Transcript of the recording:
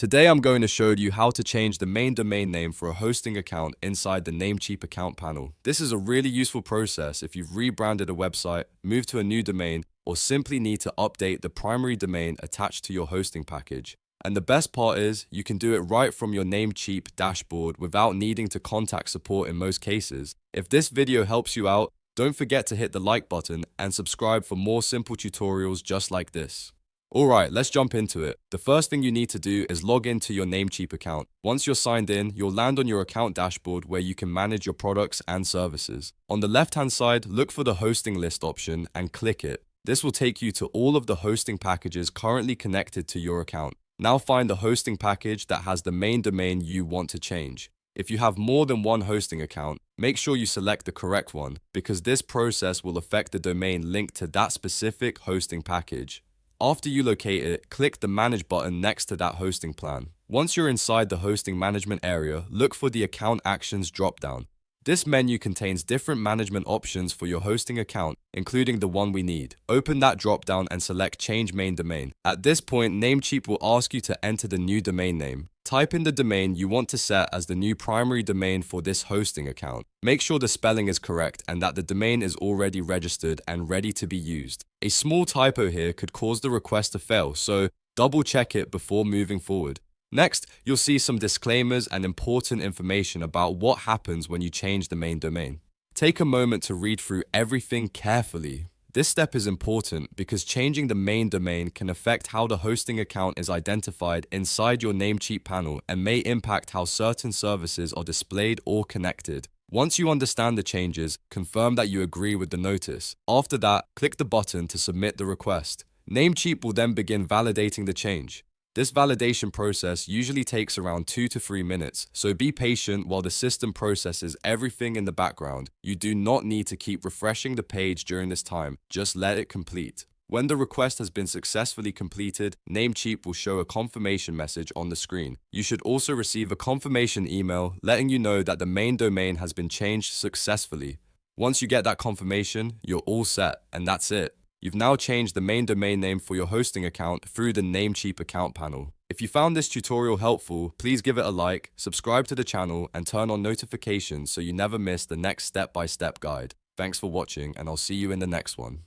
Today I'm going to show you how to change the main domain name for a hosting account inside the Namecheap account panel. This is a really useful process if you've rebranded a website, moved to a new domain, or simply need to update the primary domain attached to your hosting package. And the best part is, you can do it right from your Namecheap dashboard without needing to contact support in most cases. If this video helps you out, don't forget to hit the like button and subscribe for more simple tutorials just like this. Alright, let's jump into it. The first thing you need to do is log into your Namecheap account. Once you're signed in, you'll land on your account dashboard where you can manage your products and services. On the left-hand side, look for the hosting list option and click it. This will take you to all of the hosting packages currently connected to your account. Now find the hosting package that has the main domain you want to change. If you have more than one hosting account, make sure you select the correct one, because this process will affect the domain linked to that specific hosting package. After you locate it, click the Manage button next to that hosting plan. Once you're inside the hosting management area, look for the Account Actions dropdown. This menu contains different management options for your hosting account, including the one we need. Open that dropdown and select Change Main Domain. At this point, Namecheap will ask you to enter the new domain name. Type in the domain you want to set as the new primary domain for this hosting account. Make sure the spelling is correct and that the domain is already registered and ready to be used. A small typo here could cause the request to fail, so double check it before moving forward. Next, you'll see some disclaimers and important information about what happens when you change the main domain. Take a moment to read through everything carefully. This step is important because changing the main domain can affect how the hosting account is identified inside your Namecheap panel and may impact how certain services are displayed or connected. Once you understand the changes, confirm that you agree with the notice. After that, click the button to submit the request. Namecheap will then begin validating the change. This validation process usually takes around 2 to 3 minutes, so be patient while the system processes everything in the background. You do not need to keep refreshing the page during this time, just let it complete. When the request has been successfully completed, Namecheap will show a confirmation message on the screen. You should also receive a confirmation email letting you know that the main domain has been changed successfully. Once you get that confirmation, you're all set, and that's it. You've now changed the main domain name for your hosting account through the Namecheap account panel. If you found this tutorial helpful, please give it a like, subscribe to the channel, and turn on notifications so you never miss the next step-by-step guide. Thanks for watching, and I'll see you in the next one.